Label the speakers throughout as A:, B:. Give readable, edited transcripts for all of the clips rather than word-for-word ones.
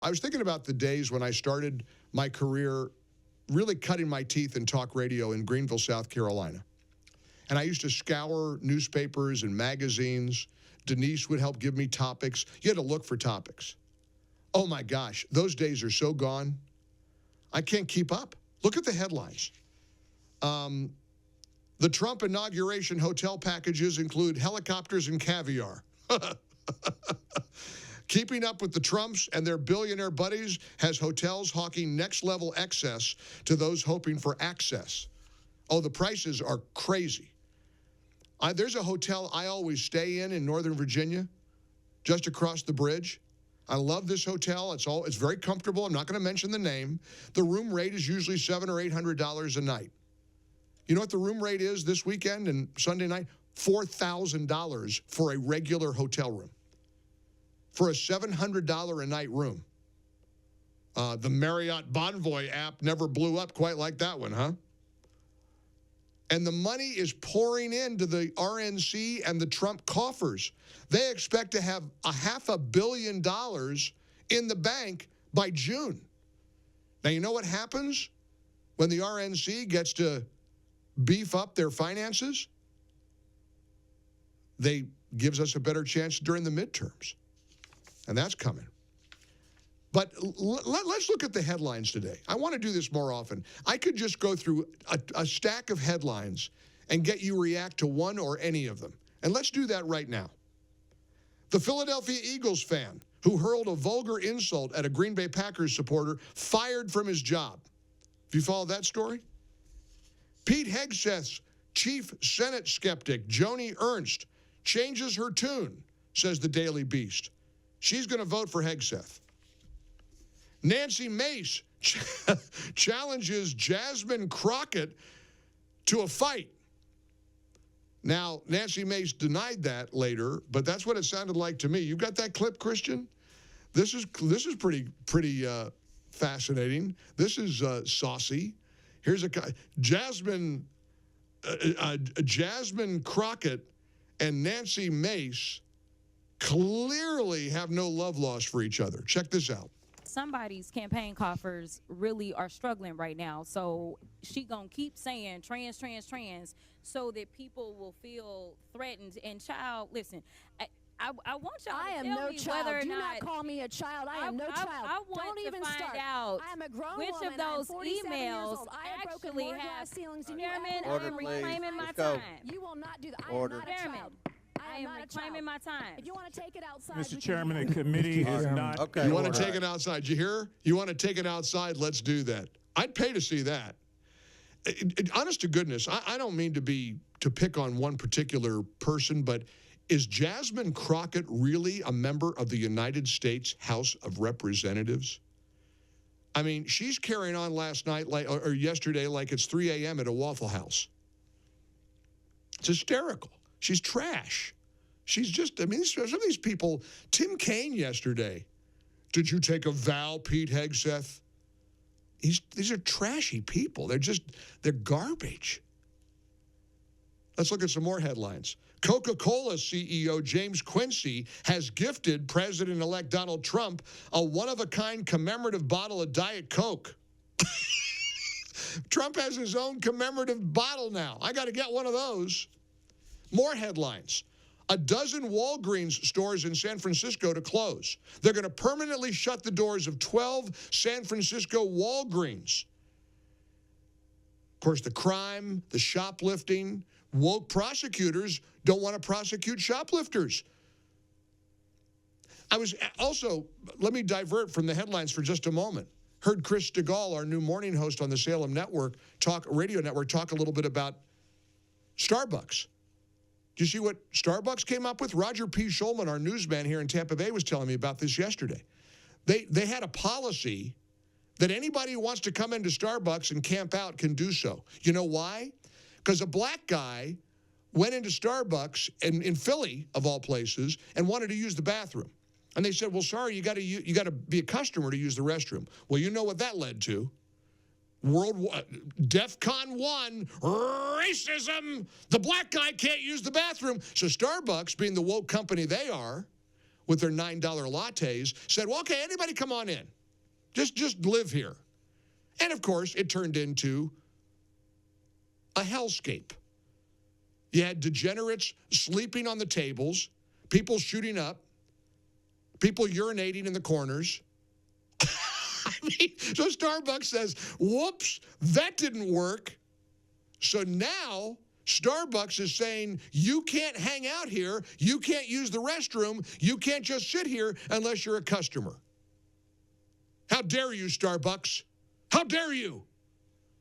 A: I was thinking about the days when I started my career really cutting my teeth in talk radio in Greenville, South Carolina. And I used to scour newspapers and magazines. Denise would help give me topics. You had to look for topics. Oh my gosh, those days are so gone. I can't keep up. Look at the headlines. The Trump inauguration hotel packages include helicopters and caviar. Keeping up with the Trumps and their billionaire buddies has hotels hawking next-level excess to those hoping for access. Oh, the prices are crazy. There's a hotel I always stay in Northern Virginia, just across the bridge. I love this hotel. It's very comfortable. I'm not going to mention the name. The room rate is usually $700 or $800 a night. You know what the room rate is this weekend and Sunday night? $4,000 for a regular hotel room. For a $700 a night room. The Marriott Bonvoy app never blew up quite like that one, huh? And the money is pouring into the RNC and the Trump coffers. They expect to have $500 million in the bank by June. Now, you know what happens when the RNC gets to beef up their finances? They gives us a better chance during the midterms. And that's coming. But let's look at the headlines today. I want to do this more often. I could just go through a stack of headlines and get you react to one or any of them. And let's do that right now. The Philadelphia Eagles fan who hurled a vulgar insult at a Green Bay Packers supporter fired from his job. Have you followed that story? Pete Hegseth's chief Senate skeptic, Joni Ernst, changes her tune, says the Daily Beast. She's going to vote for Hegseth. Nancy Mace challenges Jasmine Crockett to a fight. Now, Nancy Mace denied that later, but that's what it sounded like to me. You got that clip, Christian? This is pretty fascinating. This is saucy. Here's a Jasmine Crockett and Nancy Mace clearly have no love lost for each other. Check this out.
B: Somebody's campaign coffers really are struggling right now. So she gonna keep saying trans, trans, trans so that people will feel threatened. And child, listen, I want y'all to tell me whether or
C: Do
B: not.
C: not call me a child. I am no child.
B: I want
C: Don't
B: to
C: even
B: find
C: start.
B: out
C: I am a grown
B: which
C: woman.
B: of those
C: I am 47 years
B: emails
C: old. I have broken
B: actually
C: more
B: have.
C: glass ceilings than you
B: Chairman,
C: ever
B: I
D: Order,
B: am
D: please.
B: reclaiming my
D: Let's go.
B: time.
C: You will not do that. I
D: Order.
C: am not a
B: Chairman,
C: child.
B: I am reclaiming my time.
C: If you want to take it outside,
E: Mr.
C: we
E: Chairman,
C: can
E: the committee is not.
D: Okay.
A: You want to take it outside? You hear? You want to take it outside? Let's do that. I'd pay to see that. Honest to goodness, I don't mean to pick on one particular person, but is Jasmine Crockett really a member of the United States House of Representatives? I mean, she's carrying on last night or yesterday like it's 3 a.m. at a Waffle House. It's hysterical. She's trash. She's just, I mean, some of these people, Tim Kaine yesterday, did you take a vow, Pete Hegseth? These are trashy people. They're garbage. Let's look at some more headlines. Coca-Cola CEO James Quincy has gifted President-elect Donald Trump a one-of-a-kind commemorative bottle of Diet Coke. Trump has his own commemorative bottle now. I got to get one of those. More headlines. A dozen Walgreens stores in San Francisco to close. They're going to permanently shut the doors of 12 San Francisco Walgreens. Of course, the crime, the shoplifting, woke prosecutors don't want to prosecute shoplifters. I was also, let me divert from the headlines for just a moment. Heard Chris Stigall, our new morning host on the Salem Network, radio network, talk a little bit about Starbucks. Do you see what Starbucks came up with? Roger P. Schulman, our newsman here in Tampa Bay, was telling me about this yesterday. They had a policy that anybody who wants to come into Starbucks and camp out can do so. You know why? Because a black guy went into Starbucks in Philly, of all places, and wanted to use the bathroom. And they said, well, sorry, you got to be a customer to use the restroom. Well, you know what that led to. DEFCON 1, racism. The black guy can't use the bathroom. So Starbucks, being the woke company they are, with their $9 lattes said, well, okay, anybody come on in. Just live here. And, of course, it turned into a hellscape. You had degenerates sleeping on the tables, people shooting up, people urinating in the corners. I mean, so Starbucks says, whoops, that didn't work. So now Starbucks is saying, you can't hang out here, you can't use the restroom, you can't just sit here unless you're a customer. How dare you, Starbucks? How dare you?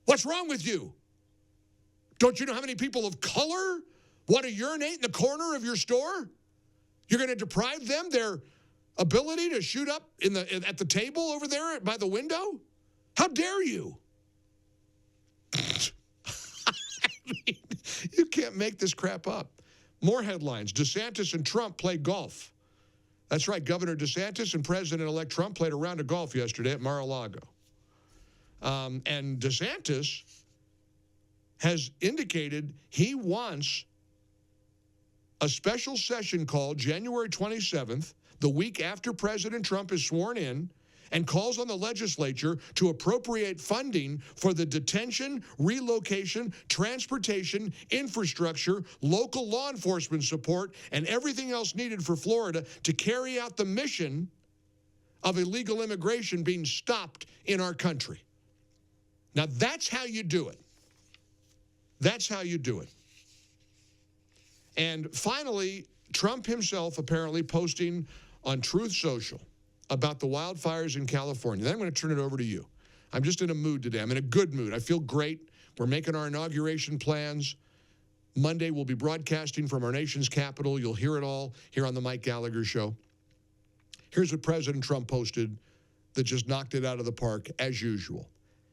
A: What's wrong with you? Don't you know how many people of color want to urinate in the corner of your store? You're going to deprive them their ability to shoot up at the table over there by the window? How dare you? I mean, you can't make this crap up. More headlines. DeSantis and Trump play golf. That's right. Governor DeSantis and President-elect Trump played a round of golf yesterday at Mar-a-Lago. And DeSantis has indicated he wants a special session called January 27th, the week after President Trump is sworn in, and calls on the legislature to appropriate funding for the detention, relocation, transportation, infrastructure, local law enforcement support, and everything else needed for Florida to carry out the mission of illegal immigration being stopped in our country. Now, that's how you do it. That's how you do it. And finally, Trump himself apparently posting on Truth Social about the wildfires in California. Then I'm going to turn it over to you. I'm just in a mood today. I'm in a good mood. I feel great. We're making our inauguration plans. Monday, we'll be broadcasting from our nation's capital. You'll hear it all here on the Mike Gallagher Show. Here's what President Trump posted that just knocked it out of the park, as usual.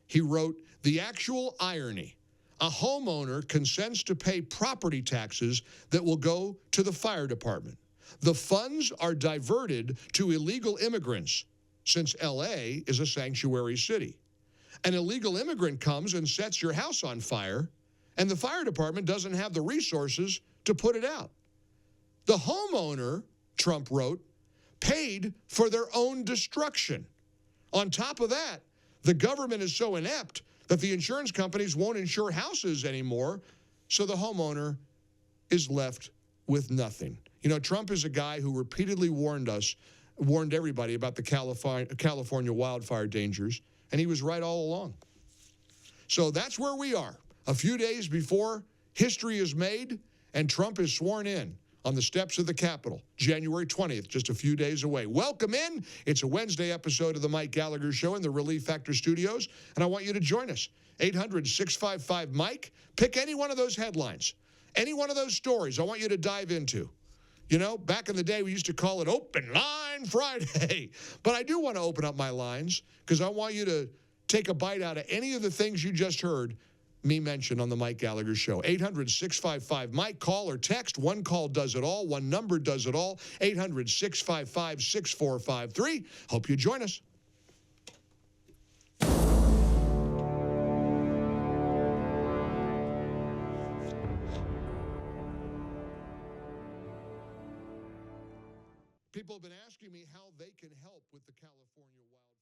A: He wrote, "The actual irony. A homeowner consents to pay property taxes that will go to the fire department. The funds are diverted to illegal immigrants, since L.A. is a sanctuary city. An illegal immigrant comes and sets your house on fire, and the fire department doesn't have the resources to put it out. The homeowner," Trump wrote, "paid for their own destruction. On top of that, the government is so inept that the insurance companies won't insure houses anymore, so the homeowner is left with nothing." You know, Trump is a guy who repeatedly warned everybody about the California wildfire dangers, and he was right all along. So that's where we are, a few days before history is made and Trump is sworn in on the steps of the Capitol, January 20th, just a few days away. Welcome in. It's a Wednesday episode of the Mike Gallagher Show in the Relief Factor Studios, and I want you to join us. 800-655-MIKE. Pick any one of those headlines, any one of those stories I want you to dive into. You know, back in the day, we used to call it Open Line Friday. But I do want to open up my lines because I want you to take a bite out of any of the things you just heard me mention on the Mike Gallagher Show. 800-655-MIKE. Call or text. One call does it all. One number does it all. 800-655-6453. Hope you join us. People have been asking me how they can help with the California wildfire.